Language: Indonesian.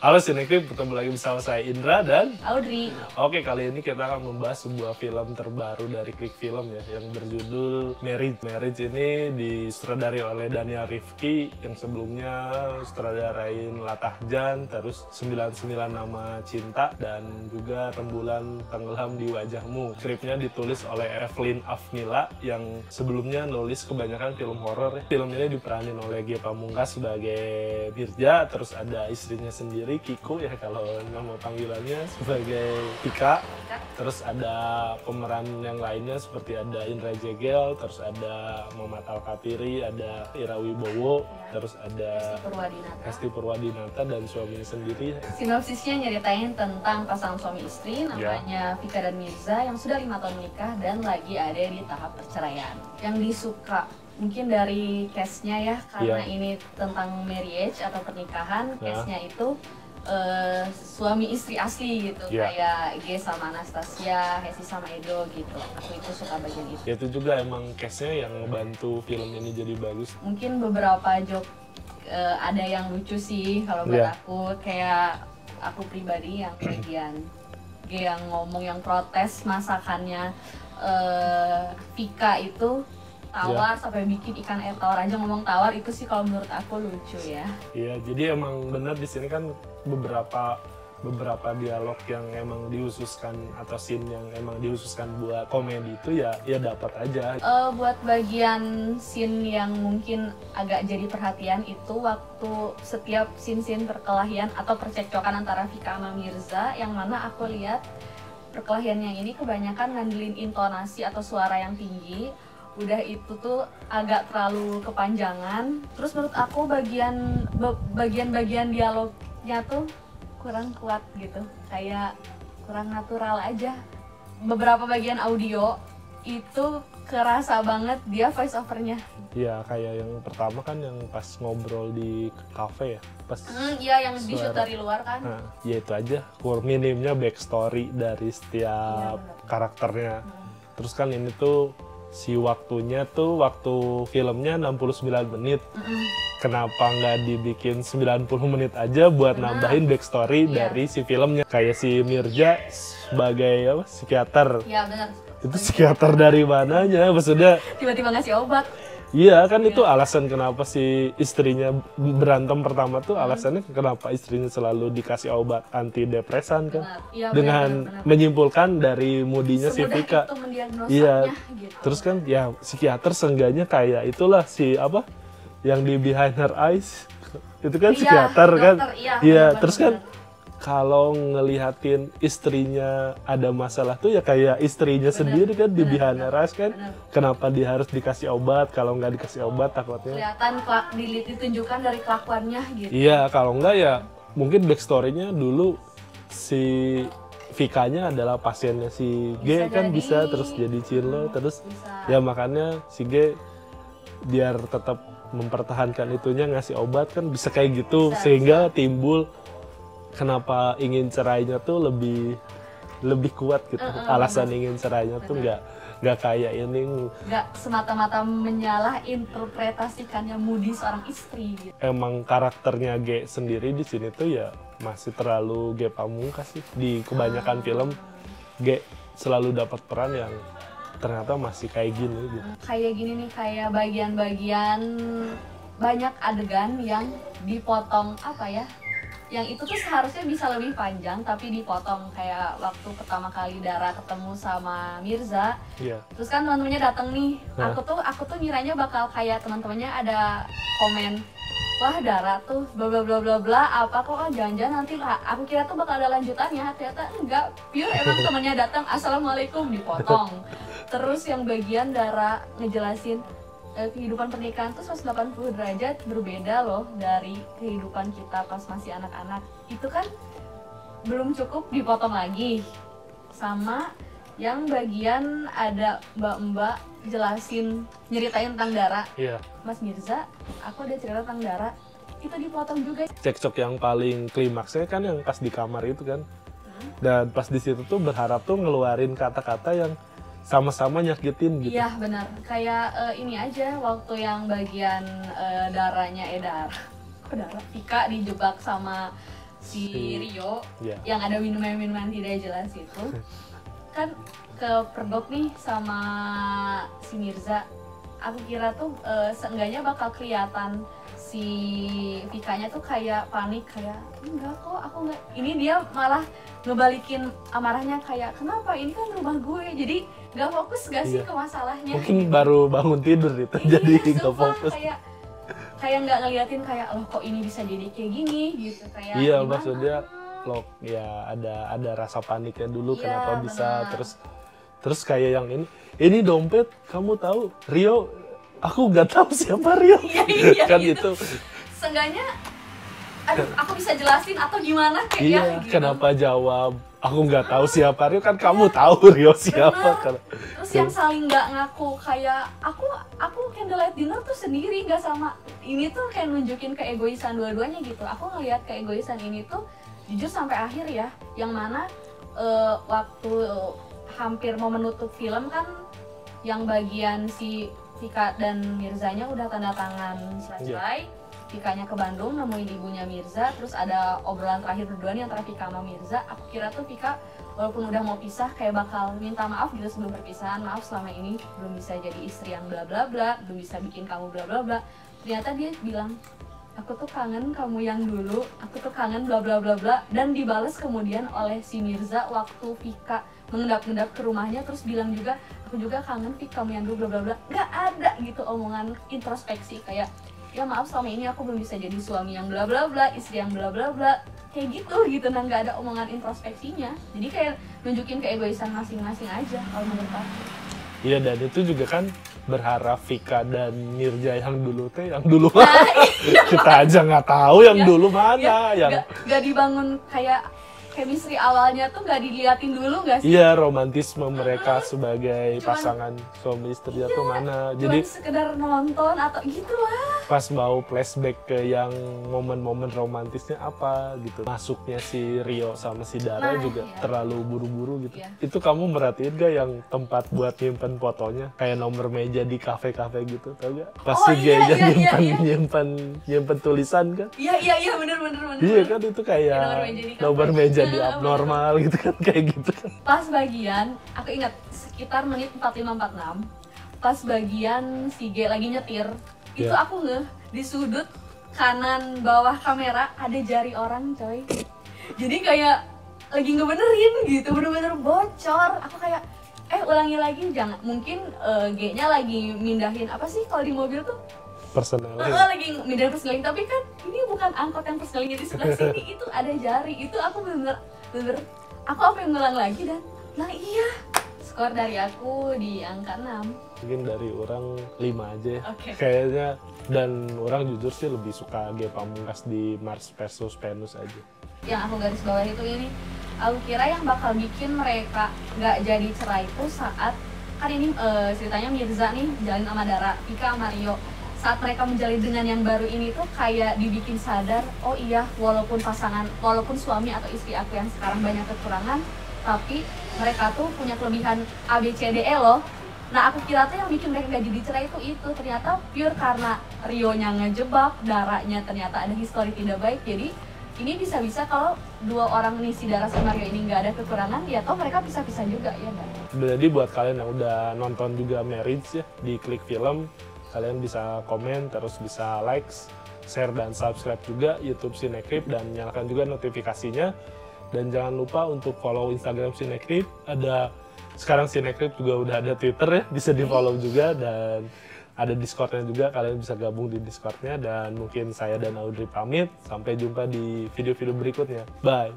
Halo Sineklip, ketemu lagi bersama saya Indra dan Audrey. Oke, kali ini kita akan membahas sebuah film terbaru dari Klik Film ya, yang berjudul Marriage. Marriage ini disutradari oleh Daniel Rifki yang sebelumnya sutradarain Latahjan, terus 99 Nama Cinta, dan juga Rembulan Tenggelam di Wajahmu. Skripnya ditulis oleh Evelyn Afnila yang sebelumnya nulis kebanyakan film horor. Film ini diperanin oleh Ge Pamungkas sebagai Mirja, terus ada istrinya sendiri Kiko ya kalau nama panggilannya sebagai Tika. Terus ada pemeran yang lainnya seperti ada Indra Jegel, terus ada Muhammad Al-Katiri, ada Ira Wibowo, terus ada Hesti Purwadinata dan suaminya sendiri. Sinopsisnya nyeritain tentang pasangan suami istri namanya Vika dan Mirza yang sudah 5 tahun menikah dan lagi ada di tahap perceraian. Yang disuka mungkin dari case-nya ya, karena ini tentang marriage atau pernikahan, case-nya itu suami istri asli gitu, kayak G sama Anastasia, Hesti sama Edo gitu. Aku itu suka bagian itu. Itu juga emang case-nya yang ngebantu film ini jadi bagus. Mungkin beberapa joke ada yang lucu sih kalau buat aku, kayak aku pribadi yang bagian G yang ngomong, yang protes masakannya Vika itu tawar sampai bikin ikan air tawar aja ngomong tawar, itu sih kalau menurut aku lucu ya. Iya, jadi emang benar di sini kan beberapa dialog yang emang dihususkan atau scene yang emang dihususkan buat komedi itu ya dapat aja. Buat bagian scene yang mungkin agak jadi perhatian itu waktu setiap scene-scene perkelahian atau percekcokan antara Vika sama Mirza, yang mana aku lihat perkelahiannya ini kebanyakan ngandelin intonasi atau suara yang tinggi. Udah itu tuh agak terlalu kepanjangan. Terus menurut aku bagian dialognya tuh kurang kuat gitu, kayak kurang natural aja. Beberapa bagian audio itu kerasa banget dia voice overnya. Iya, kayak yang pertama kan yang pas ngobrol di kafe ya, pas iya yang di shoot dari luar kan. Nah, ya itu aja, minimnya backstory dari setiap karakternya. Terus kan ini tuh si waktunya tuh waktu filmnya 69 menit. Kenapa nggak dibikin 90 menit aja buat nambahin backstory dari si filmnya? Kayak si Mirja sebagai apa, psikiater. Iya benar. Itu psikiater dari mananya? Maksudnya tiba-tiba ngasih obat. Iya kan, itu alasan kenapa si istrinya berantem pertama tuh, alasannya kenapa istrinya selalu dikasih obat antidepresan kan, dengan menyimpulkan dari moodinya si Vika. Iya, gitu. Terus kan ya psikiater seenggaknya kayak itulah si apa yang di Behind Her Eyes itu kan psikiater kan. Iya, terus kan kalau ngelihatin istrinya ada masalah tuh ya kayak istrinya sendiri kan di Behind Her Eyes kan. Kenapa dia harus dikasih obat? Kalau nggak dikasih obat takutnya kelihatan ditunjukkan dari kelakuannya gitu. Iya, kalau nggak ya mungkin backstory-nya dulu si Vika-nya adalah pasiennya si G kan, bisa terus jadi cinlo, terus ya makanya si G biar tetap mempertahankan itunya ngasih obat kan, bisa kayak gitu sehingga timbul kenapa ingin cerainya tuh lebih kuat gitu. Alasan ingin cerainya tuh nggak kayak ini, nggak semata-mata menyalah interpretasikannya moody seorang istri gitu. Emang karakternya G sendiri di sini tuh ya masih terlalu Ge Pamungkas sih. Di kebanyakan film G selalu dapat peran yang ternyata masih kayak gini gitu. Kayak gini nih, kayak bagian-bagian banyak adegan yang dipotong apa ya, yang itu tuh seharusnya bisa lebih panjang tapi dipotong. Kayak waktu pertama kali Dara ketemu sama Mirza, terus kan teman-temannya datang nih, aku tuh ngiranya bakal kayak teman-temannya ada komen, wah Dara tuh bla bla bla bla bla apa kok, jangan-jangan nanti aku kira tuh bakal ada lanjutannya, ternyata enggak, pure emang temannya datang assalamualaikum dipotong. Terus yang bagian Dara ngejelasin kehidupan pernikahan tuh 180 derajat berbeda loh dari kehidupan kita pas masih anak-anak. Itu kan belum cukup dipotong lagi. Sama yang bagian ada mbak-mbak jelasin, nyeritain tentang Dara. Mas Mirza, aku ada cerita tentang Dara, itu dipotong juga. Cekcok yang paling klimaksnya kan yang pas di kamar itu kan. Dan pas di situ tuh berharap tuh ngeluarin kata-kata yang sama-sama nyakitin gitu. Iya benar, kayak ini aja waktu yang bagian Daranya Dara Vika dijebak sama si Rio ya. yang ada minuman-minuman tidak jelas itu kan kepergok nih sama si Mirza. Aku kira tuh seenggaknya bakal kelihatan si Vika-nya tuh kayak panik, kayak enggak kok, aku enggak. Ini dia malah ngebalikin amarahnya kayak kenapa, ini kan rumah gue. Jadi nggak fokus gak sih ke masalahnya. Mungkin baru bangun tidur itu, jadi nggak fokus. Kayak nggak ngeliatin kayak loh kok ini bisa jadi kayak gini gitu, kayak iya, gimana? maksudnya loh ya ada rasa paniknya dulu, Iya, kenapa bisa benar. terus kayak yang ini dompet, kamu tahu Rio, aku nggak tahu siapa Rio. Iya, Kan gitu. itu Seenggaknya aduh aku bisa jelasin atau gimana kayak iya, ya gitu. kenapa jawab aku nggak tahu siapa Rio, kan kamu tahu Rio siapa kan. Terus yang saling nggak ngaku kayak aku candlelight dinner tuh sendiri nggak sama. Ini tuh kayak nunjukin keegoisan dua-duanya gitu. Aku ngelihat keegoisan ini tuh jujur sampai akhir ya, yang mana waktu hampir mau menutup film kan, yang bagian si Vika dan Mirzanya udah tanda tangan selesai. Vikanya ke Bandung nemuin ibunya Mirza, terus ada obrolan terakhir berdua nih antara Vika sama Mirza. Aku kira tuh Vika walaupun udah mau pisah kayak bakal minta maaf gitu sebelum perpisahan, maaf selama ini belum bisa jadi istri yang bla bla bla, belum bisa bikin kamu bla bla bla. Ternyata dia bilang, aku tuh kangen kamu yang dulu, aku tuh kangen bla bla bla bla, dan dibalas kemudian oleh si Mirza waktu Vika mengendap-endap ke rumahnya, terus bilang juga aku juga kangen Vika kamu yang dulu bla bla bla. Gak ada gitu omongan introspeksi kayak ya maaf selama ini aku belum bisa jadi suami yang bla bla bla, istri yang bla bla bla, kayak gitu nah, nggak ada omongan introspeksinya. Jadi kayak nunjukin keegoisan masing-masing aja kalau menurut aku. Iya, dan itu juga kan berharap Vika dan Mirza yang dulu yang dulu mana? Kita aja nggak tahu yang dulu mana, yang nggak dibangun kayak chemistry awalnya tuh nggak diliatin dulu nggak sih? iya, romantisme mereka sebagai pasangan suami istri tuh mana. Jadi sekedar nonton atau gitu lah. pas mau flashback ke yang momen-momen romantisnya apa gitu, masuknya si Rio sama si Dara juga terlalu buru-buru gitu. Itu kamu merhatiin gak yang tempat buat nyimpen fotonya kayak nomor meja di kafe-kafe gitu, tau gak? Pasti nyimpen tulisan kan? Iya bener. Iya kan, itu kayak nomor meja di abnormal gitu kan, kayak gitu kan. Pas bagian, aku ingat sekitar menit 45-46, pas bagian si G lagi nyetir, itu aku ngeh di sudut kanan bawah kamera ada jari orang coy. Jadi kayak lagi ngebenerin gitu, bener-bener bocor. Aku kayak ulangi lagi, jangan, mungkin G-nya lagi mindahin apa sih kalau di mobil tuh? Personal. Lagi mindahin personaling, tapi kan ini bukan angkot yang personalingnya di sebelah sini, itu ada jari. Itu aku bener-bener aku apa yang ngulang lagi dan nah iya. Skor dari aku di angka 6. Mungkin dari orang 5 aja ya. Okay. Kayaknya, dan orang jujur sih lebih suka Ge Pamungkas di Mars versus Venus aja. Yang aku garis bawah itu ini, aku kira yang bakal bikin mereka nggak jadi cerai itu saat kan ini ceritanya Mirza nih jalin sama Dara, Vika sama Rio. Saat mereka menjalin dengan yang baru ini tuh kayak dibikin sadar, oh iya, walaupun suami atau istri aku yang sekarang banyak kekurangan, tapi mereka tuh punya kelebihan A, B, C, D, E loh. Nah aku kira tuh yang bikin mereka gak jadi cerai itu ternyata pure karena Rio-nya ngejebak, Daranya ternyata ada histori tidak baik. Jadi ini bisa-bisa kalau dua orang nih, si Dara sama Rio ini gak ada kekurangan, ya toh mereka pisah-pisah juga ya kan. Jadi buat kalian yang udah nonton juga Marriage ya di Klik Film, kalian bisa komen, terus bisa like, share, dan subscribe juga YouTube Cinecrip, dan nyalakan juga notifikasinya. Dan jangan lupa untuk follow Instagram Cinecrip. Sekarang Cinecrip juga udah ada Twitter ya, bisa di follow juga, dan ada Discordnya juga, kalian bisa gabung di Discordnya. Dan mungkin saya dan Audrey pamit, sampai jumpa di video-video berikutnya. Bye!